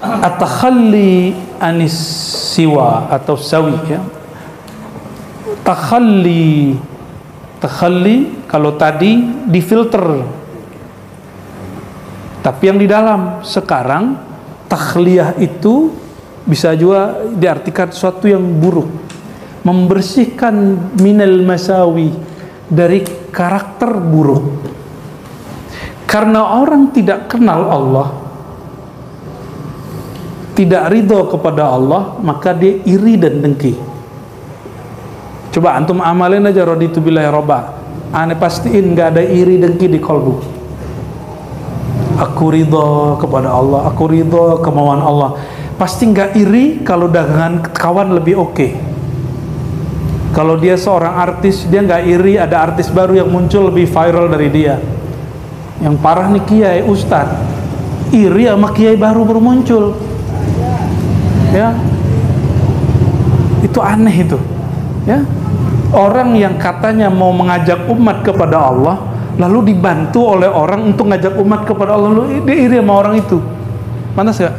At-takhalli anis siwa atau sawi, ya. Takhalli kalau tadi difilter, tapi yang di dalam. Sekarang takhliyah itu bisa juga diartikan sesuatu yang buruk, membersihkan minal masawi, dari karakter buruk. Karena orang tidak kenal Allah, tidak ridho kepada Allah, maka dia iri dan dengki. Coba antum amalin aja raditu billahi robba, ane pastiin gak ada iri dengki di kolbu. Aku ridho kepada Allah, aku ridho kemauan Allah. Pasti gak iri kalau dagangan kawan lebih oke. Kalau dia seorang artis, dia gak iri ada artis baru yang muncul lebih viral dari dia. Yang parah nih kiai, ustad, iri sama kiai baru muncul, ya. Itu aneh itu, ya. Orang yang katanya mau mengajak umat kepada Allah, lalu dibantu oleh orang untuk ngajak umat kepada Allah, lalu dia iri sama orang itu. Pantas gak?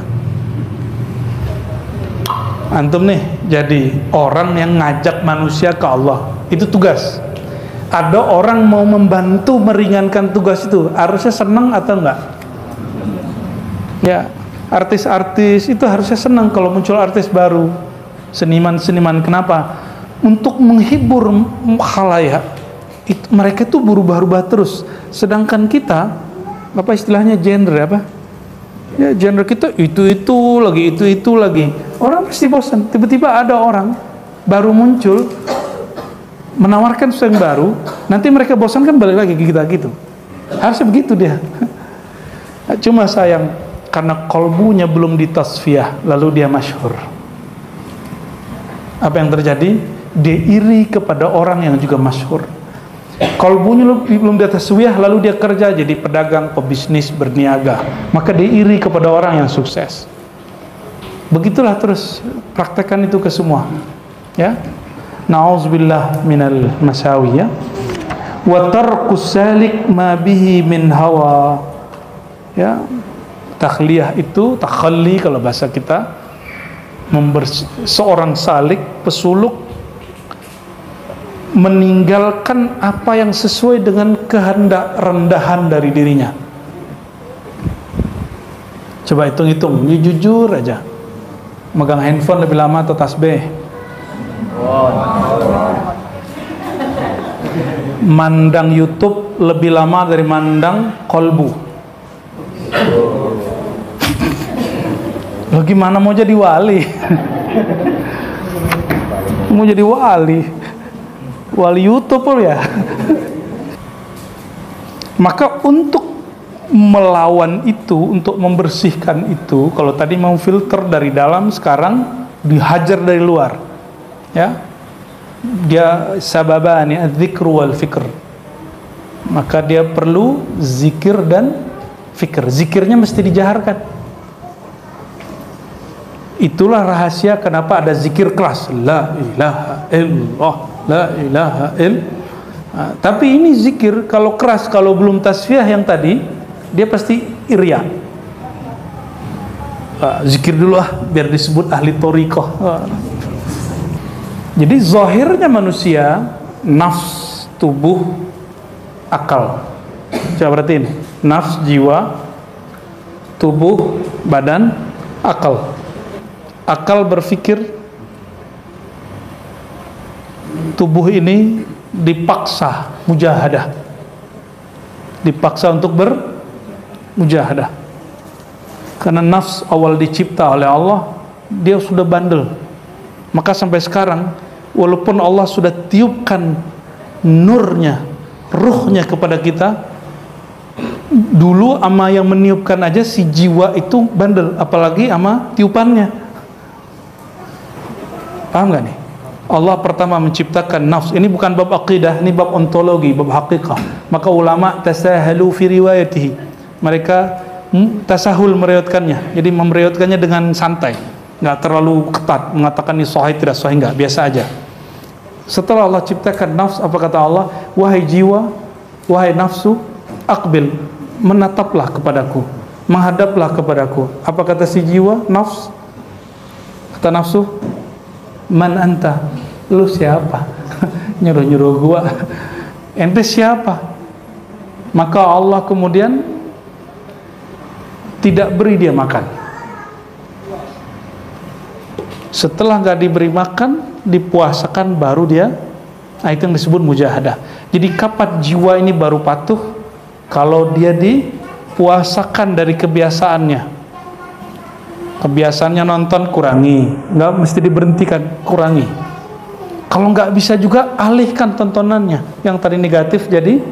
Antum nih jadi orang yang ngajak manusia ke Allah, itu tugas. Ada orang mau membantu meringankan tugas itu, harusnya senang atau enggak? Ya, artis-artis itu harusnya senang kalau muncul artis baru, seniman-seniman. Kenapa? Untuk menghibur khalayak. Mereka tuh berubah-ubah terus. Sedangkan kita, apa istilahnya, genre apa? Ya, genre kita itu lagi. Orang pasti bosan. Tiba-tiba ada orang baru muncul menawarkan sesuatu yang baru, nanti mereka bosan kan balik lagi ke kita gitu. Harusnya begitu dia. Cuma sayang karena kolbunya belum ditasfiyah, lalu dia masyhur. Apa yang terjadi? Dia iri kepada orang yang juga masyhur. Kolbunya belum ditasfiyah, lalu dia kerja jadi pedagang, pebisnis, berniaga, maka dia iri kepada orang yang sukses. Begitulah terus, praktekkan itu ke semua, ya. Na'udzubillah minal masawi, ya. Wa tarkus salik ma bihi min hawa, ya. Takhliyah itu, takhalli kalau bahasa kita, seorang salik, pesuluk, meninggalkan apa yang sesuai dengan kehendak rendahan dari dirinya. Coba hitung-hitung, jujur aja, megang handphone lebih lama atau tasbih? Mandang YouTube lebih lama dari mandang kolbu. Lo gimana mau jadi wali? Mau jadi wali YouTube ya. Maka untuk melawan itu, untuk membersihkan itu, kalau tadi mau filter dari dalam, sekarang dihajar dari luar, ya. Dia sababani, adzikru wal fikr. Maka dia perlu zikir dan fikir. Zikirnya mesti dijaharkan. Itulah rahasia kenapa ada zikir keras, la ilaha illallah, la ilaha illallah. Tapi ini zikir kalau keras, kalau belum tasfiyah yang tadi, dia pasti irya. Zikir dulu biar disebut ahli thariqah. Jadi zahirnya manusia, nafs, tubuh, akal. Coba perhatiin, nafs, jiwa, tubuh, badan, akal. Akal berpikir, tubuh ini dipaksa mujahadah, dipaksa untuk bermujahadah. Karena nafs awal dicipta oleh Allah, dia sudah bandel. Maka sampai sekarang, walaupun Allah sudah tiupkan nurnya, ruhnya kepada kita, dulu ama yang meniupkan aja si jiwa itu bandel, apalagi ama tiupannya. Paham gak nih? Allah pertama menciptakan nafs. Ini bukan bab aqidah, ini bab ontologi, bab hakikah. Maka ulama tasahalu fi riwayatihi. Mereka tasahul meriwayatkannya. Jadi meriwayatkannya dengan santai, nggak terlalu ketat mengatakan ini sahih tidak sahih, nggak, biasa aja. Setelah Allah ciptakan nafs, apa kata Allah? Wahai jiwa, wahai nafsu, aqbil, menataplah kepadaku. menghadaplah kepadaku. Apa kata si jiwa? Nafs. Kata nafsu, man anta, lu siapa? Nyuruh-nyuruh gua. Ente siapa? Maka Allah kemudian tidak beri dia makan. Setelah gak diberi makan, dipuasakan, baru dia, nah itu yang disebut mujahadah. Jadi kapan jiwa ini baru patuh? Kalau dia dipuasakan dari kebiasaannya. Kebiasaannya nonton, kurangi. Nggak mesti diberhentikan, kurangi. Kalau nggak bisa juga, alihkan tontonannya. Yang tadi negatif jadi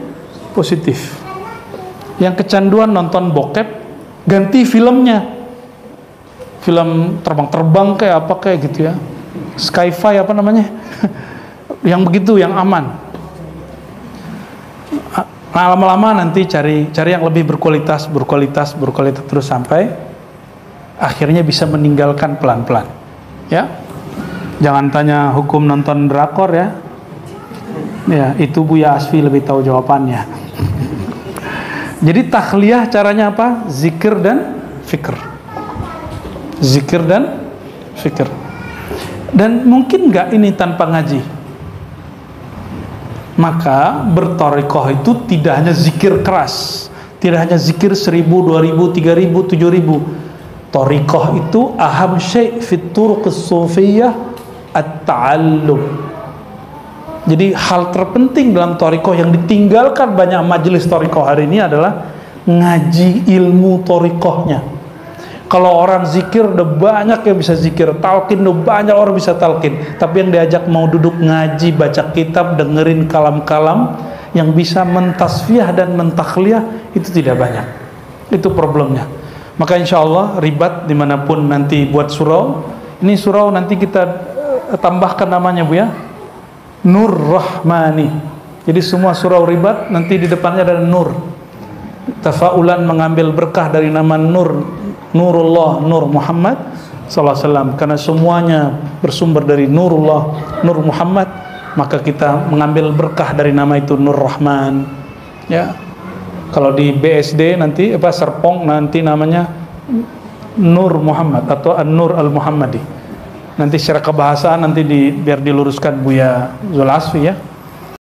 positif. Yang kecanduan nonton bokep, ganti filmnya. Film terbang-terbang kayak apa kayak gitu ya. Sci-fi apa namanya? Yang begitu, yang aman. Nah, lama-lama nanti cari yang lebih berkualitas terus sampai akhirnya bisa meninggalkan pelan-pelan. Ya. Jangan tanya hukum nonton drakor ya. Ya, itu Buya Asfi lebih tahu jawabannya. Jadi takhliyah caranya apa? Zikir dan fikr. Zikir dan fikr. Dan mungkin nggak ini tanpa ngaji? Maka bertorikoh itu tidak hanya zikir keras, tidak hanya zikir 1000, 2000, 3000, 7000. Torikoh itu aham syai' fit turuqis sufiyah at-ta'allum. Jadi hal terpenting dalam torikoh yang ditinggalkan banyak majelis torikoh hari ini adalah ngaji ilmu torikohnya. Kalau orang zikir udah banyak yang bisa zikir, talqin udah banyak orang bisa talqin, tapi yang diajak mau duduk ngaji, baca kitab, dengerin kalam-kalam yang bisa mentasfiyah dan mentakhliyah itu tidak banyak. Itu problemnya. Maka insya Allah ribat dimanapun nanti buat surau. Ini surau nanti kita tambahkan namanya Bu ya, Nur Rahmani. Jadi semua surau ribat nanti di depannya ada Nur. Tafaulan mengambil berkah dari nama Nur, Nurullah, Nur Muhammad sallallahu alaihi wasallam. Karena semuanya bersumber dari Nurullah, Nur Muhammad, maka kita mengambil berkah dari nama itu Nur Rahman. Ya. Kalau di BSD nanti Serpong nanti namanya Nur Muhammad atau An-Nur Al-Muhammadi. Nanti secara kebahasaan nanti biar diluruskan Buya Zulasfi ya.